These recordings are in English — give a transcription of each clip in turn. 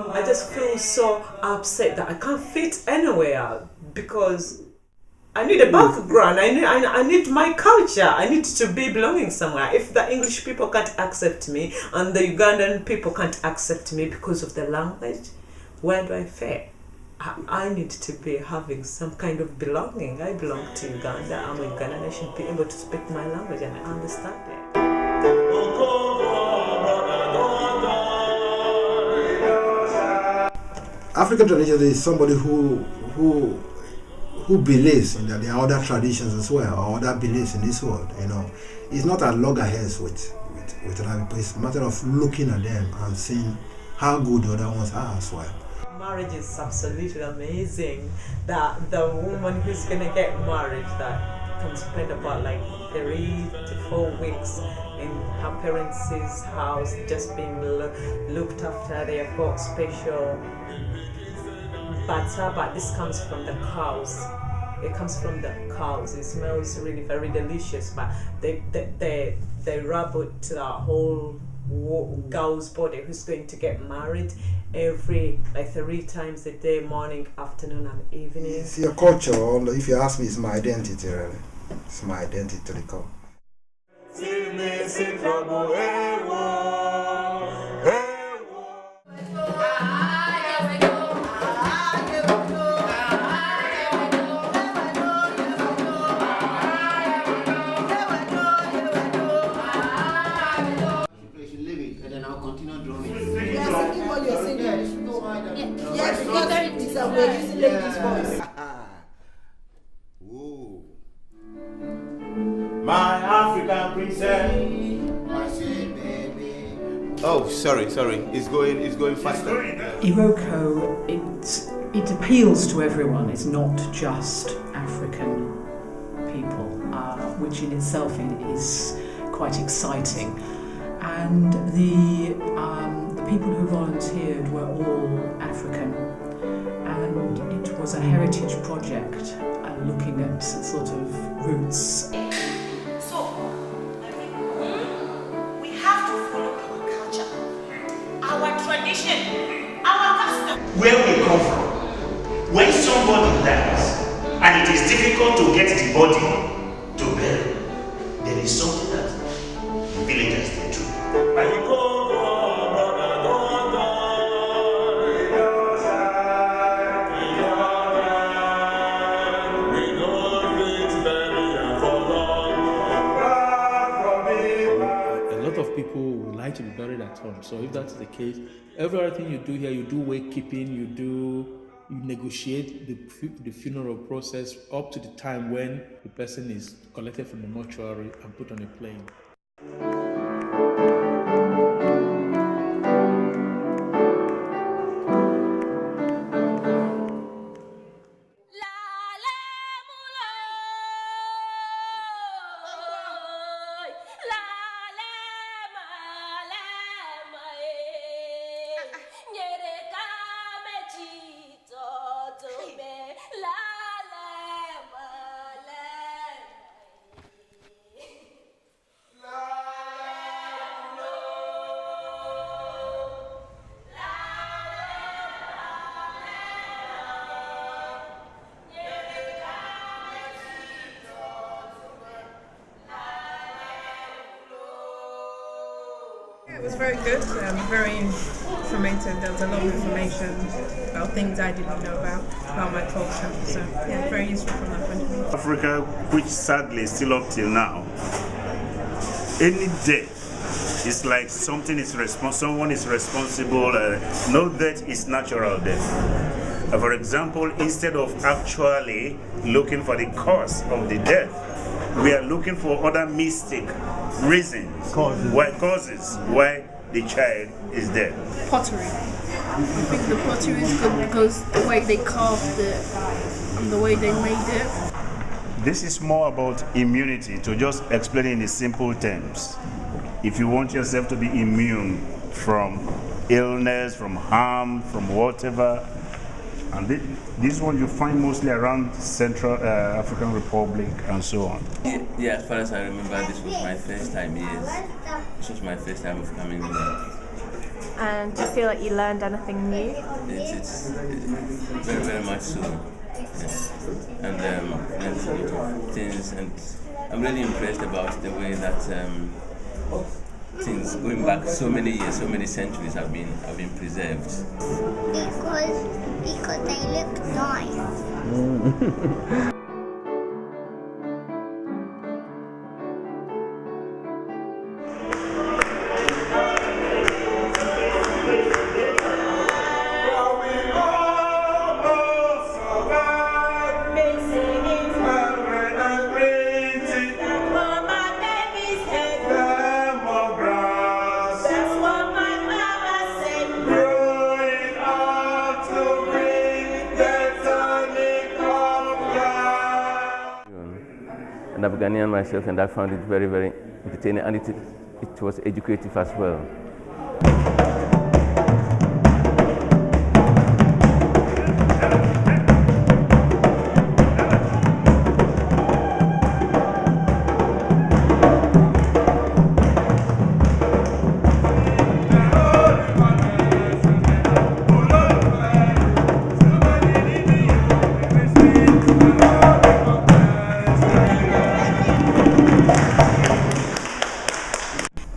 I just feel so upset that I can't fit anywhere because I need a background. I need my culture. I need to be belonging somewhere. If the English people can't accept me and the Ugandan people can't accept me because of the language, where do I fit? I need to be having some kind of belonging. I belong to Uganda. I'm Ugandan. I should be able to speak my language and understand it. African tradition is somebody who believes in that there are other traditions as well, or other beliefs in this world. You know, it's not a loggerheads with other people. It's a matter of looking at them and seeing how good the other ones are as well. Marriage is absolutely amazing. That the woman who's gonna get married that can spend about like 3 to 4 weeks in her parents' house, just being looked after. They have got special butter, but this comes from the cows. It comes from the cows. It smells really very delicious, but they rub it to the whole girl's body who's going to get married every like 3 times a day, morning, afternoon and evening. It's your culture, or if you ask me, it's my identity really. It's my identity to the core. Yes, because it's a way using ladies' voice. My African princess. Oh, sorry. It's going faster. Iroko, it appeals to everyone. It's not just African people, which in itself is quite exciting. And the people who volunteered were all African, and it was a heritage project looking at sort of roots. So, we have to follow our culture, our tradition, our custom. Where we come from, when somebody dies and it is difficult to get the body to bury, there is something that villagers they do. People would like to be buried at home. So if that's the case, everything you do here, you do wake keeping, you negotiate the funeral process up to the time when the person is collected from the mortuary and put on a plane. It was very good, very informative. There was a lot of information about things I didn't know about my culture. So yeah, very useful from that point of view. Africa, which sadly is still up till now, any death is like someone is responsible. No death is natural death. For example, instead of actually looking for the cause of the death, we are looking for other mystic reasons, causes why the child is dead. Pottery. I think the pottery is good because the way they carve the and the way they made it. This is more about immunity, to just explain in simple terms. If you want yourself to be immune from illness, from harm, from whatever, and this one you find mostly around Central African Republic and so on. Yeah, as far as I remember, this was my first time, yes. This was my first time of coming here. And do you feel like you learned anything new? It's very, very much so. Yeah. And learned a lot of things, and I'm really impressed about the way that things going back so many years, so many centuries have been preserved. Because they look nice. And I've Ghanaian myself, and I found it very, very entertaining, and it was educative as well.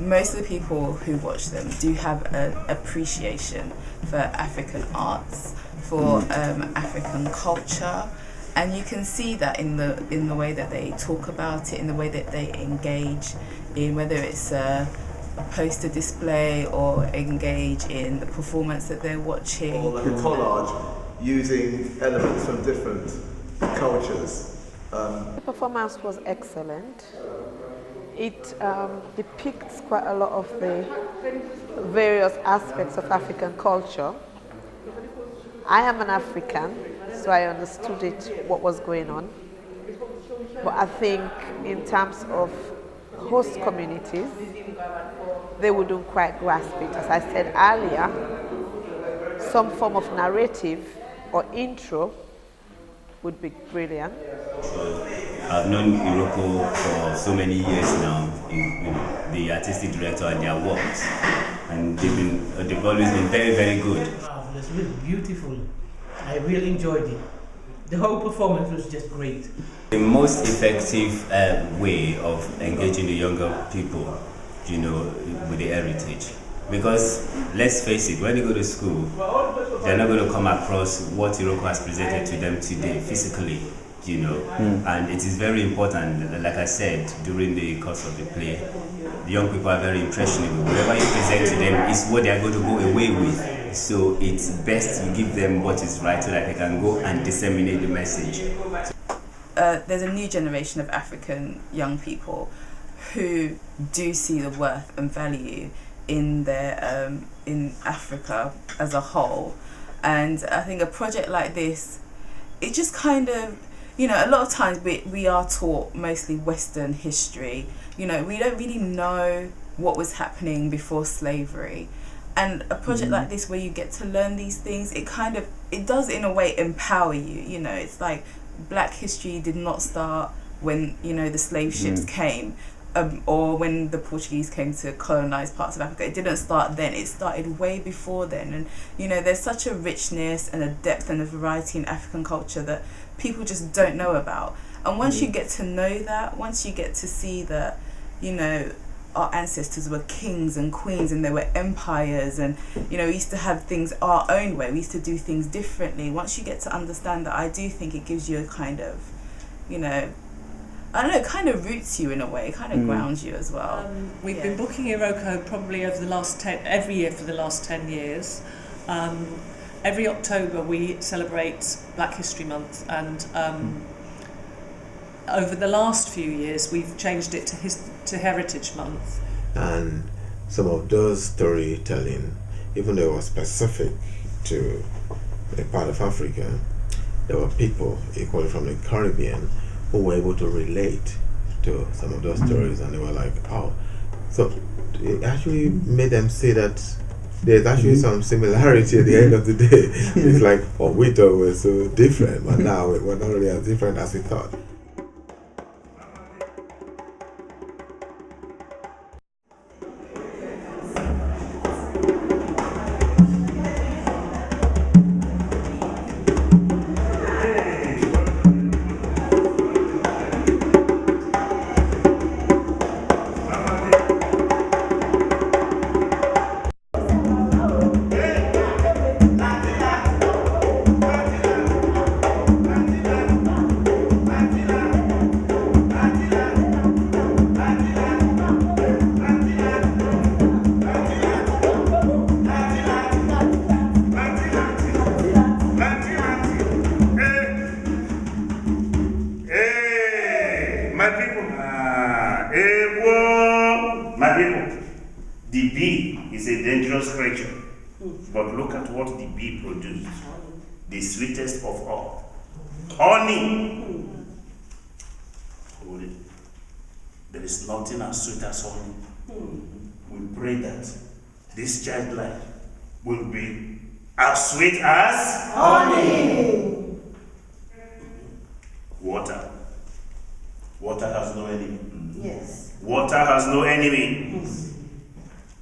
Most of the people who watch them do have an appreciation for African arts, for African culture, and you can see that in the way that they talk about it, in the way that they engage in, whether it's a poster display or engage in the performance that they're watching. Or like a collage using elements from different cultures. The performance was excellent. It depicts quite a lot of the various aspects of African culture. I am an African, so I understood what was going on. But I think in terms of host communities, they wouldn't quite grasp it. As I said earlier, some form of narrative or intro would be brilliant. I've known Iroko for so many years now, the artistic director and their works, and they've always been very, very good. Marvelous, really beautiful. I really enjoyed it. The whole performance was just great. The most effective way of engaging the younger people, with the heritage. Because let's face it, when they go to school, they're not going to come across what Iroko has presented to them today physically. And it is very important, like I said, during the course of the play, the young people are very impressionable. Whatever you present to them is what they are going to go away with. So it's best you give them what is right so that they can go and disseminate the message. There's a new generation of African young people who do see the worth and value in their in Africa as a whole, and I think a project like this, it just kind of, a lot of times we are taught mostly Western history. We don't really know what was happening before slavery. And a project like this where you get to learn these things, it does in a way empower you. It's like Black history did not start when, the slave ships came, or when the Portuguese came to colonize parts of Africa. It didn't start then, it started way before then. And, there's such a richness and a depth and a variety in African culture that people just don't know about. And once you get to know that, once you get to see that, our ancestors were kings and queens and there were empires, and we used to have things our own way, we used to do things differently. Once you get to understand that, I do think it gives you a kind of, I don't know, it kind of roots you in a way, it kind of grounds you as well. We've been booking Iroko probably over the last every year for the last 10 years. Every October we celebrate Black History Month, and over the last few years we've changed it to Heritage Month. And some of those storytelling, even though it was specific to a part of Africa, there were people equally from the Caribbean who were able to relate to some of those stories, and they were like, oh, so it actually made them say that there's actually some similarity at the end of the day. It's like, oh, we thought we were so different, but now we're not really as different as we thought. The bee is a dangerous creature, but look at what the bee produced. The sweetest of all. Honey. Hold it. There is nothing as sweet as honey. We pray that this child's life will be as sweet as honey. Water. Water has no enemy. Yes. Water has no enemy.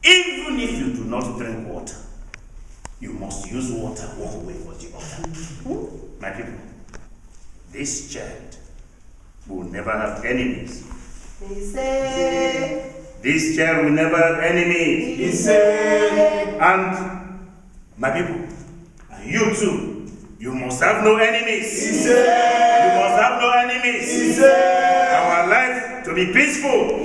Even if you do not drink water, you must use water one way or the other. My people, this child will never have enemies. This child will never have enemies. And my people, and you too, you must have no enemies. You must have no enemies. Our life to be peaceful.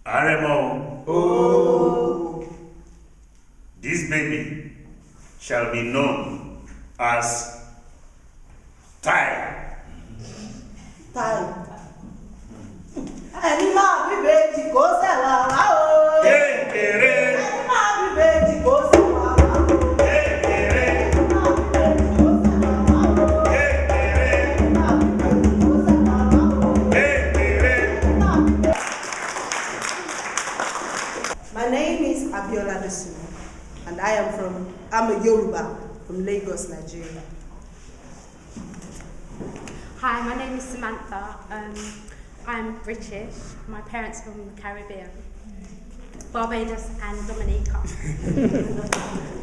Aremo. Oh. This baby shall be known as Tai. Tai. Ẹni máa bí bèjì kó sẹ̀wà wá o. Kékeré. Ẹni máa bí bèjì kó sẹ̀wà wá o. Kékeré. Ẹni máa bí bèjì kó sẹ̀wà wá o. Kékeré. Ẹni máa bí bèjì kó sẹ̀wà wá o. Kékeré. My name is Abiola Desu, and I'm a Yoruba from Lagos, Nigeria. Hi, my name is Samantha. I'm British. My parents are from the Caribbean, Barbados and Dominica.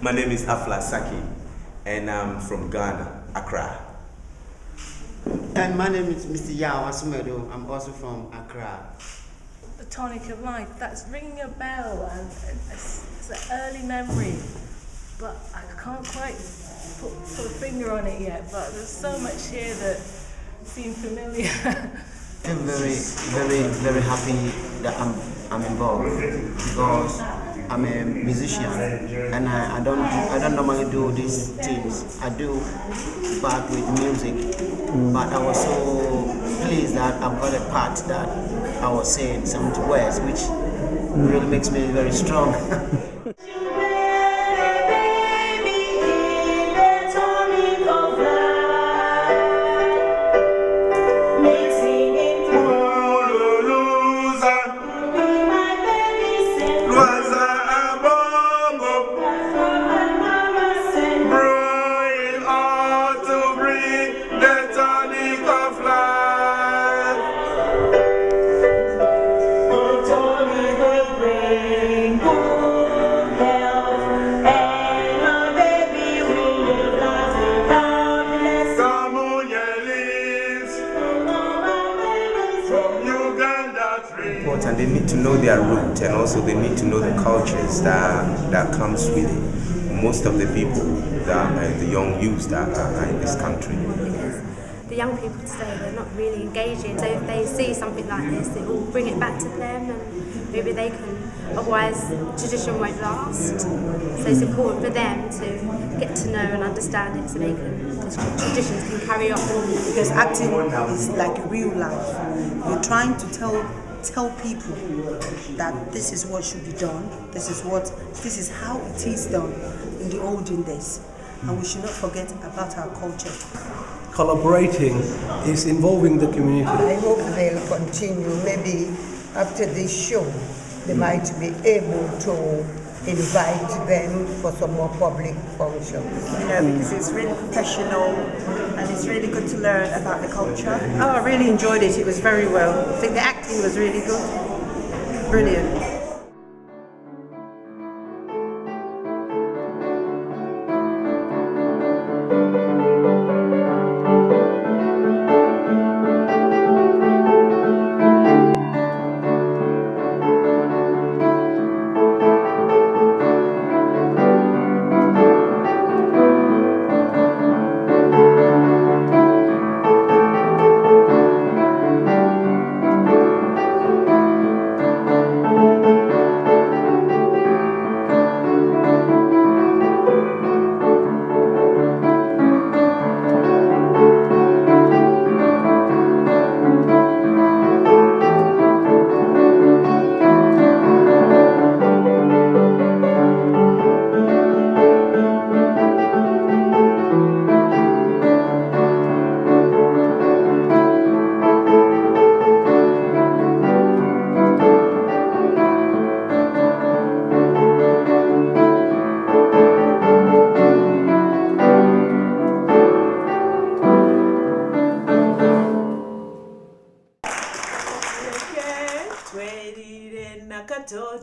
My name is Afla Saki, and I'm from Ghana, Accra. And my name is Mr. Yao Asumedo. I'm also from Accra. The tonic of life, that's ringing a bell, and it's an early memory, but I can't quite put a finger on it yet, but there's so much here that seems familiar. I'm very happy that I'm involved because I'm a musician and I don't normally do these things. I do back with music, but I was so pleased that I've got a part that I was saying some words, which really makes me very strong. And they need to know their root, and also they need to know the cultures that comes with it. Most of the people, the young youths that are in this country. Because the young people today, they're not really engaging. So if they see something like this, it will bring it back to them, and maybe they can. Otherwise, tradition won't last. So it's important for them to get to know and understand it, so they can, the traditions can carry on. Because acting is like real life. You're trying to tell tell people that this is what should be done, this is how it is done in the olden days, and we should not forget about our culture. Collaborating is involving the community. I hope they'll continue. Maybe after this show, they might be able to invite them for some more public functions. Because it's really professional and it's really good to learn about the culture. Oh, I really enjoyed it. It was very well. I think the acting was really good. Brilliant.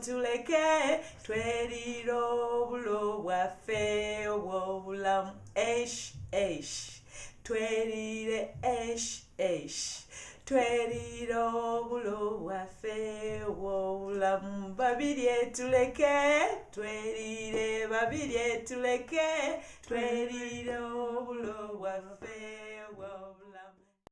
Tuleke tweriro bulo bwaffe obw'obulamu esh twerire esh tweriro obulo bwaffe obw'obulamu babiri etuleke twerire babiri etuleke tweriro obulo bwaffe